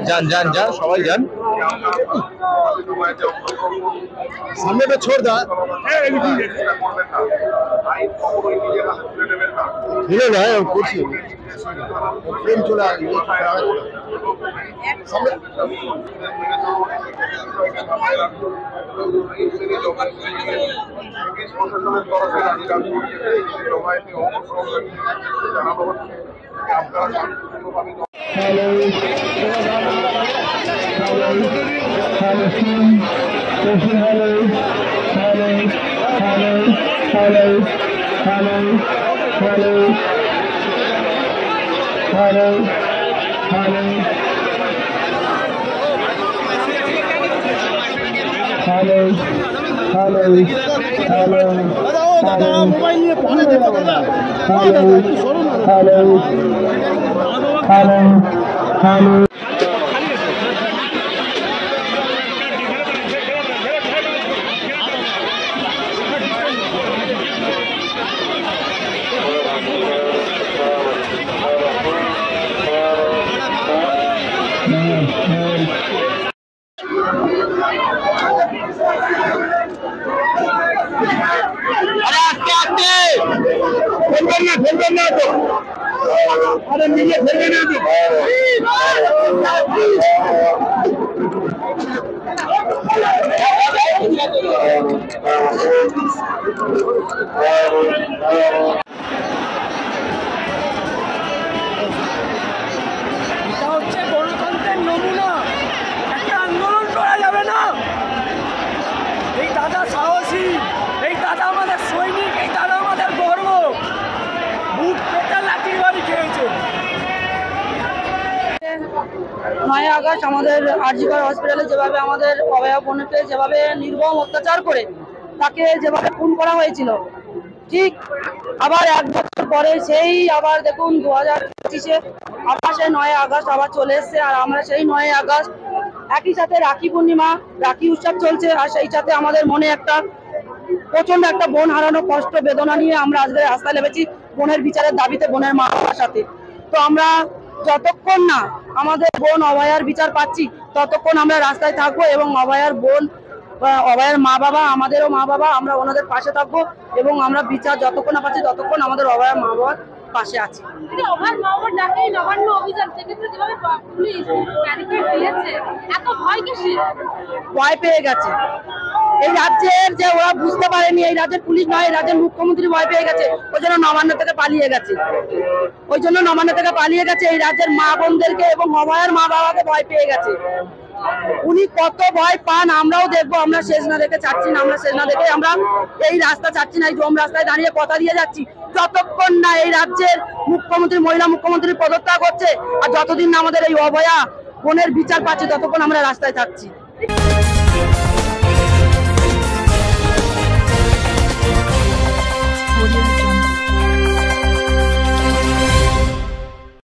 যান যান যান সবাই যান সামনেটা ছোড় দা দিলে না করছি ফ্রেম চলে গণতন্ত্রের নমুনা একটা আন্দোলন করা যাবে না। এই দাদা সাহসী, এই দাদা আমাদের সৈনিক, এই দাদা আমাদের গর্ব। বুক পেটা লাঠির বাড়ি খেয়েছে। 9 আগস্ট আমাদের আরজিকর হসপিটালে যেভাবে আমাদের অভয়া বোনকে যেভাবে নির্মম অত্যাচার করে তাকে যেভাবে খুন করা হয়েছিল, ঠিক আবার 1 বছর পরে সেই আবার দেখুন 2025-এ আবার সেই 9 আগস্ট আবার চলে এসছে। আর আমরা সেই 9 আগস্ট একই সাথে রাখি পূর্ণিমা, রাখি উৎসব চলছে। আর সেই সাথে আমাদের মনে একটা প্রচন্ড একটা বোন হারানো কষ্ট বেদনা নিয়ে আমরা আজকে রাস্তায় নেমেছি বোনের বিচারের দাবিতে, বোনের মা বাবার সাথে। তো আমরা যতক্ষণ না আমাদের বোন অভয়ার বিচার পাচ্ছি ততক্ষণ আমরা রাস্তায় থাকবো এবং অভয়ার বোন, অভয়ার মা বাবা, আমাদেরও মা বাবা, আমরা ওনাদের পাশে থাকবো এবং আমরা বিচার যতক্ষণ না পাচ্ছি ততক্ষণ আমাদের অভয়ার মা বাবার পাশে আছি। ভয় পেয়ে গেছে এই রাজ্যের, যে ওরা বুঝতে পারেনি এই রাজ্যের পুলিশ নয়, এই রাজ্যের মুখ্যমন্ত্রী ভয় পেয়ে গেছে। ওই জন্য নবান্ন থেকে পালিয়ে গেছে, এই রাজ্যের মা বোনদেরকে এবং অভয়ার মা বাবাকে ভয় পেয়ে গেছে। উনি কত ভয় পান আমরাও দেখবো। আমরা শেষ না দেখে ছাড়ছি না, আমরা শেষ না দেখে আমরা এই রাস্তা ছাড়ছি না। এই জম রাস্তায় দাঁড়িয়ে কথা দিয়ে যাচ্ছি যতক্ষণ না এই রাজ্যের মুখ্যমন্ত্রী, মহিলা মুখ্যমন্ত্রী পদত্যাগ হচ্ছে আর যতদিন না আমাদের এই অভয়া বোনের বিচার পাচ্ছি ততক্ষণ আমরা রাস্তায় থাকছি।